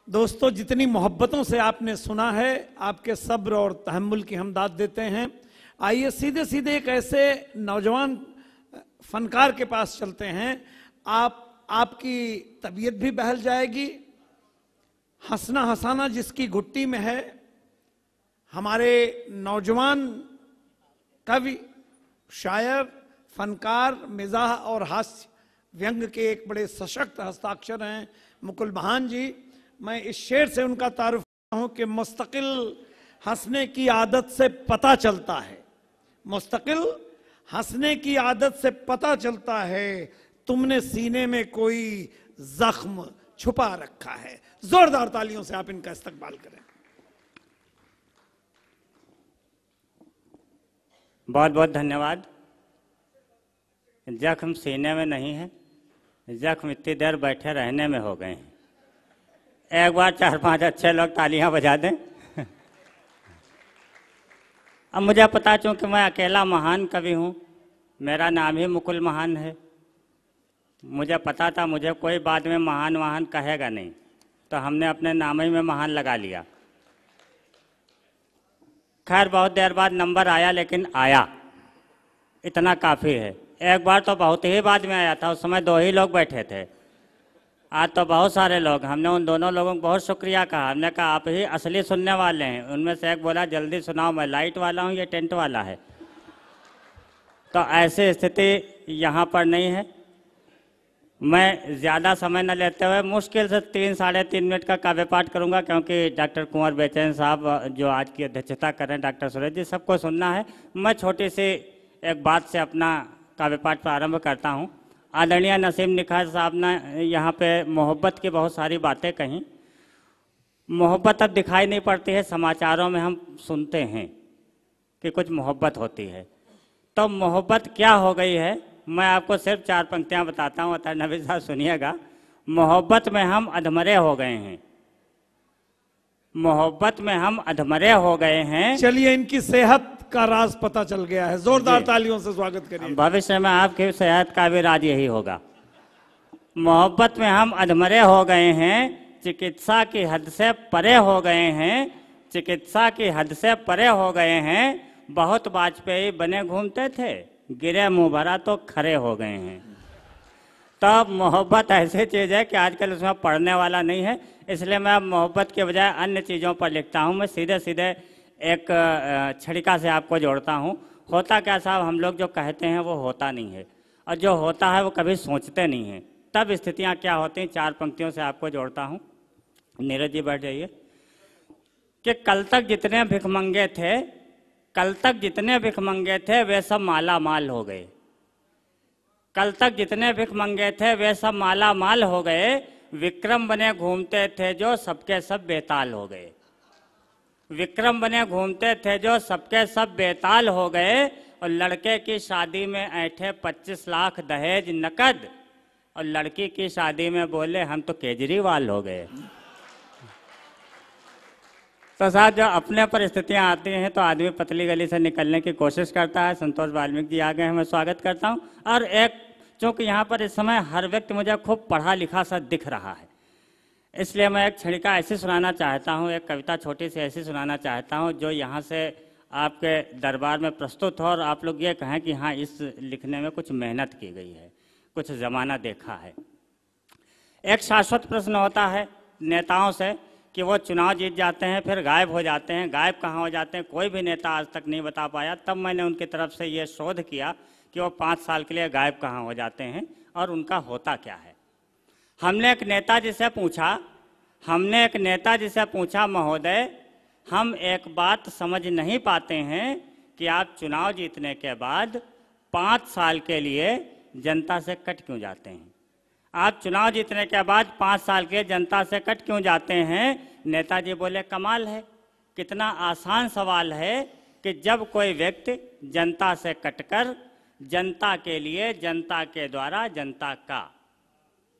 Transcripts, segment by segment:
दोस्तों, जितनी मोहब्बतों से आपने सुना है, आपके सब्र और तहम्मुल की हम दाद देते हैं। आइए सीधे सीधे एक ऐसे नौजवान फनकार के पास चलते हैं। आपकी तबीयत भी बहल जाएगी। हंसना हंसाना जिसकी घुट्टी में है, हमारे नौजवान कवि, शायर, फनकार, मिजाह और हास्य व्यंग के एक बड़े सशक्त हस्ताक्षर हैं मुकुल महान जी। मैं इस शेर से उनका तारुफ करता हूं कि मुस्तकिल हंसने की आदत से पता चलता है, मुस्तकिल हंसने की आदत से पता चलता है, तुमने सीने में कोई जख्म छुपा रखा है। जोरदार तालियों से आप इनका इस्तकबाल करें। बहुत बहुत धन्यवाद। जख्म सीने में नहीं है, जख्म इतनी देर बैठे रहने में हो गए हैं। एक बार 4-5 अच्छे लोग तालियां बजा दें। अब मुझे पता, चूंकि मैं अकेला महान कवि हूँ, मेरा नाम ही मुकुल महान है, मुझे पता था मुझे कोई बाद में महान महान कहेगा नहीं, तो हमने अपने नाम ही में महान लगा लिया। खैर बहुत देर बाद नंबर आया, लेकिन आया, इतना काफ़ी है। एक बार तो बहुत ही बाद में आया था, उस समय 2 ही लोग बैठे थे। आज तो बहुत सारे लोग। हमने उन दोनों लोगों को बहुत शुक्रिया कहा। हमने कहा आप ही असली सुनने वाले हैं। उनमें से एक बोला जल्दी सुनाओ, मैं लाइट वाला हूँ, ये टेंट वाला है। तो ऐसी स्थिति यहाँ पर नहीं है। मैं ज़्यादा समय न लेते हुए मुश्किल से 3-3.5 मिनट का काव्य पाठ करूँगा, क्योंकि डॉक्टर कुंवर बेचैन साहब जो आज की अध्यक्षता कर रहे हैं, डॉक्टर सुरेश जी, सबको सुनना है। मैं छोटी सी एक बात से अपना काव्य पाठ प्रारंभ करता हूँ। आदरणीय नसीम निखार साहब ने यहाँ पे मोहब्बत की बहुत सारी बातें कहीं। मोहब्बत अब दिखाई नहीं पड़ती है, समाचारों में हम सुनते हैं कि कुछ मोहब्बत होती है। तो मोहब्बत क्या हो गई है, मैं आपको सिर्फ 4 पंक्तियाँ बताता हूँ। अतः नबी साहब सुनिएगा। मोहब्बत में हम अधमरे हो गए हैं, मोहब्बत में हम अधमरे हो गए हैं। चलिए, इनकी सेहत का राज पता चल गया है। जोरदार तालियों से स्वागत करिए। भविष्य में आपकी सेहत का भी राज यही होगा। मोहब्बत में हम अधमरे हो गए हैं, चिकित्सा की हद से परे हो गए हैं, चिकित्सा की हद से परे हो गए हैं। बहुत वाजपेयी बने घूमते थे, गिरे मुंह भरा तो खरे हो गए हैं। तब मोहब्बत ऐसी चीज़ है कि आजकल उसमें पढ़ने वाला नहीं है, इसलिए मैं मोहब्बत के बजाय अन्य चीज़ों पर लिखता हूँ। मैं सीधे सीधे एक छड़िका से आपको जोड़ता हूँ। होता क्या साहब, हम लोग जो कहते हैं वो होता नहीं है, और जो होता है वो कभी सोचते नहीं हैं। तब स्थितियाँ क्या होती हैं, 4 पंक्तियों से आपको जोड़ता हूँ। नीरज जी बैठ जाइए। कि कल तक जितने भिखमंगे थे, कल तक जितने भिखमंगे थे वे सब माला माल हो गए। कल तक जितने भिखमंगे थे वे सब माला माल हो गए। विक्रम बने घूमते थे जो सबके सब बेताल हो गए। विक्रम बने घूमते थे जो सबके सब बेताल हो गए। और लड़के की शादी में ऐंठे 25 लाख दहेज नकद, और लड़की की शादी में बोले हम तो केजरीवाल हो गए। तो साहब, जो अपने पर स्थितियाँ आती हैं तो आदमी पतली गली से निकलने की कोशिश करता है। संतोष वाल्मीकि जी आ गए हैं, मैं स्वागत करता हूँ। और एक, चूँकि यहाँ पर इस समय हर व्यक्ति मुझे खूब पढ़ा लिखा सा दिख रहा है, इसलिए मैं एक छड़िका ऐसी सुनाना चाहता हूँ, एक कविता छोटी सी ऐसी सुनाना चाहता हूँ जो यहाँ से आपके दरबार में प्रस्तुत हो और आप लोग ये कहें कि हाँ, इस लिखने में कुछ मेहनत की गई है, कुछ ज़माना देखा है। एक शाश्वत प्रश्न होता है नेताओं से कि वो चुनाव जीत जाते हैं फिर गायब हो जाते हैं। गायब कहाँ हो जाते हैं, कोई भी नेता आज तक नहीं बता पाया। तब मैंने उनकी तरफ से ये शोध किया कि वो 5 साल के लिए गायब कहाँ हो जाते हैं और उनका होता क्या है। हमने एक नेताजी से पूछा, महोदय, हम एक बात समझ नहीं पाते हैं कि आप चुनाव जीतने के बाद 5 साल के लिए जनता से कट क्यों जाते हैं। आप चुनाव जीतने के बाद 5 साल के जनता से कट क्यों जाते हैं। नेताजी बोले, कमाल है, कितना आसान सवाल है कि जब कोई व्यक्ति जनता से कटकर जनता के लिए, जनता के द्वारा, जनता का,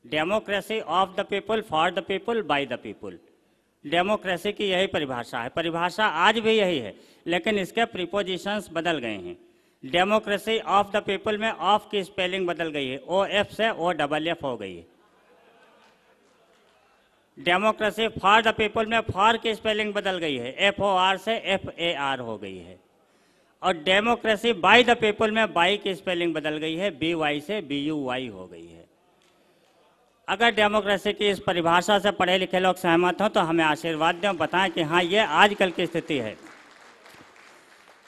democracy of the people, for the people, by the people, democracy की यही परिभाषा है। परिभाषा आज भी यही है, लेकिन इसके प्रीपोजिशंस बदल गए हैं। डेमोक्रेसी ऑफ द पीपल में ऑफ की स्पेलिंग बदल गई है, OF से OFF हो गई है। डेमोक्रेसी फॉर द पीपल में फॉर की स्पेलिंग बदल गई है, FOR से FAR हो गई है। और डेमोक्रेसी बाय द पीपल में बाई की स्पेलिंग बदल गई है, BY से BUY हो गई है। अगर डेमोक्रेसी की इस परिभाषा से पढ़े लिखे लोग सहमत हों तो हमें आशीर्वाद दें, बताएं कि हाँ ये आजकल की स्थिति है।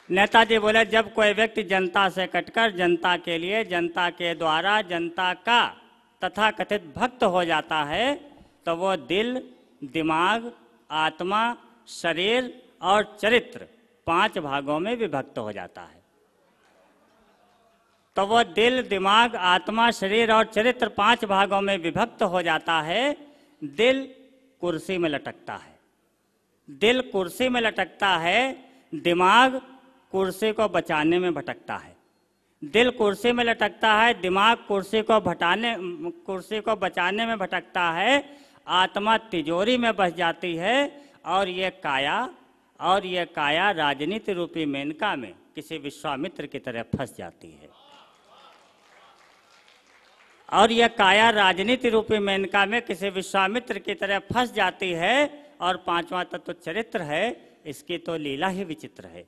नेताजी बोले, जब कोई व्यक्ति जनता से कटकर जनता के लिए, जनता के द्वारा, जनता का तथाकथित भक्त हो जाता है तो वो दिल, दिमाग, आत्मा, शरीर और चरित्र 5 भागों में विभक्त हो जाता है। तो वो दिल, दिमाग, आत्मा, शरीर और चरित्र 5 भागों में विभक्त हो जाता है। दिल कुर्सी में लटकता है, दिल कुर्सी में लटकता है, दिमाग कुर्सी को बचाने में भटकता है। दिल कुर्सी में लटकता है, दिमाग कुर्सी को बचाने में भटकता है, आत्मा तिजोरी में बस जाती है और ये काया राजनीति रूपी मेनका में किसी विश्वामित्र की तरह फंस जाती है। और यह काया राजनीति रूपी मेनका में किसी विश्वामित्र की तरह फंस जाती है। और 5वां तत्व चरित्र है, इसकी तो लीला ही विचित्र है।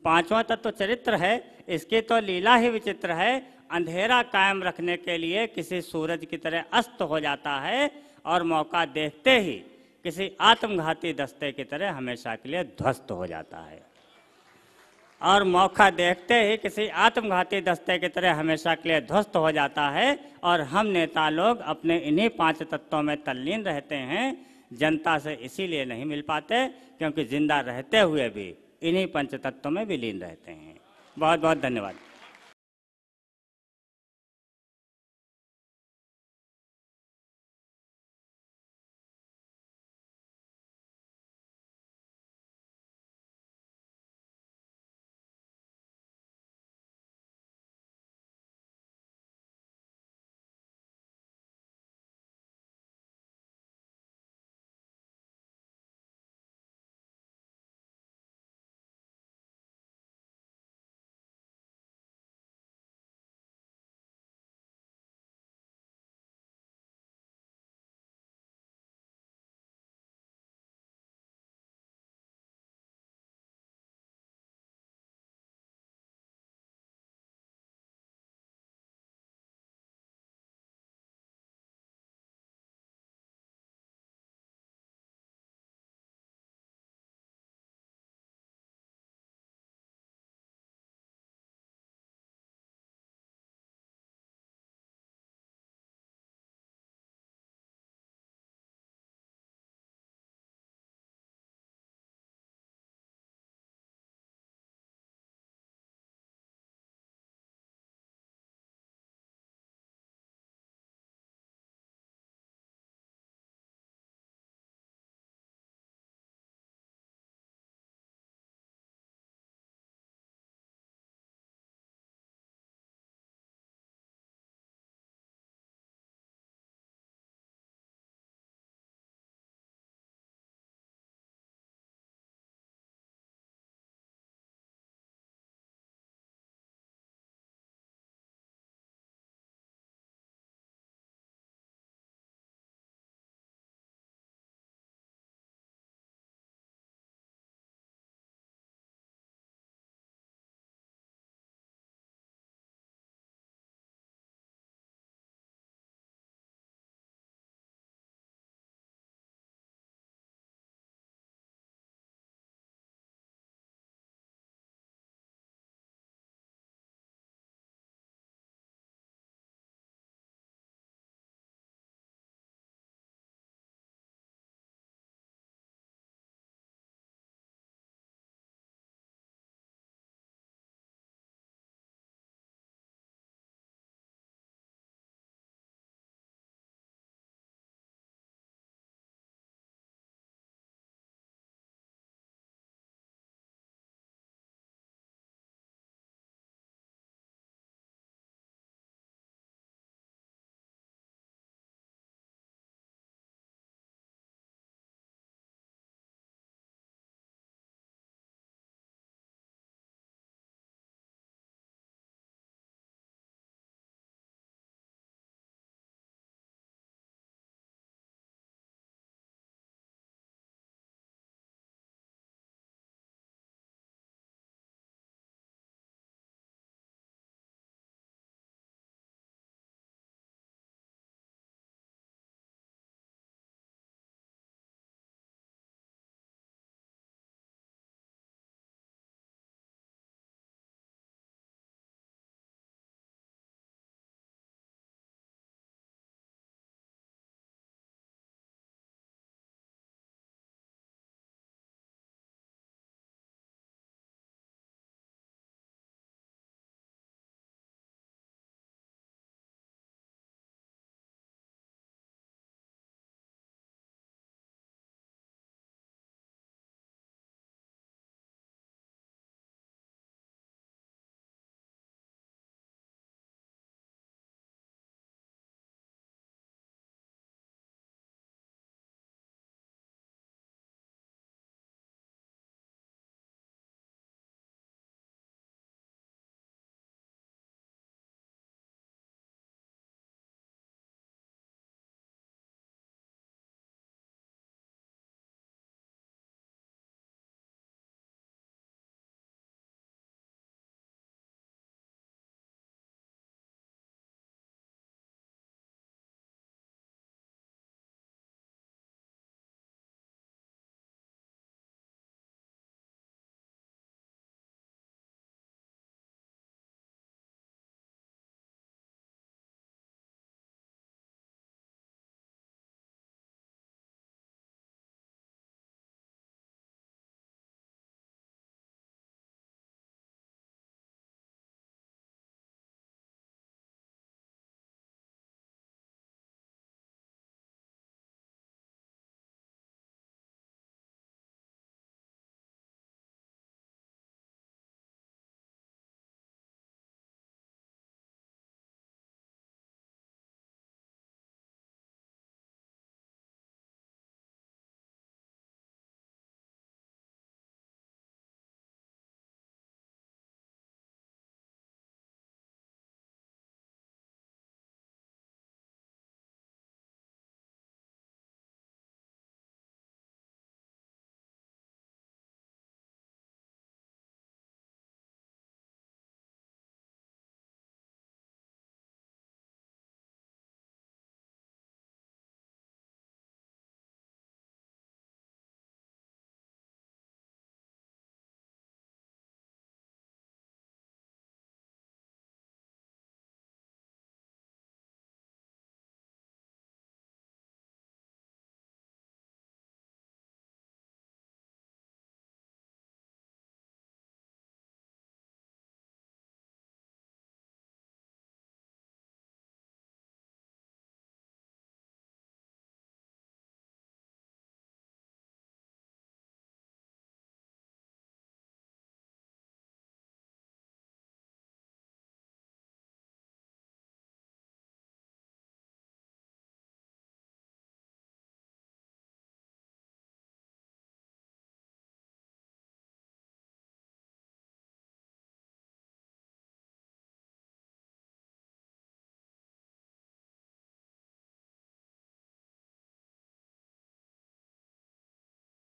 5वां तत्व चरित्र है, इसकी तो लीला ही विचित्र है। अंधेरा कायम रखने के लिए किसी सूरज की तरह अस्त हो जाता है और मौका देखते ही किसी आत्मघाती दस्ते की तरह हमेशा के लिए ध्वस्त हो जाता है। और मौका देखते ही किसी आत्मघाती दस्ते की तरह हमेशा के लिए ध्वस्त हो जाता है। और हम नेता लोग अपने इन्हीं 5 तत्वों में तल्लीन रहते हैं। जनता से इसीलिए नहीं मिल पाते क्योंकि जिंदा रहते हुए भी इन्हीं 5 तत्वों में विलीन रहते हैं। बहुत बहुत धन्यवाद।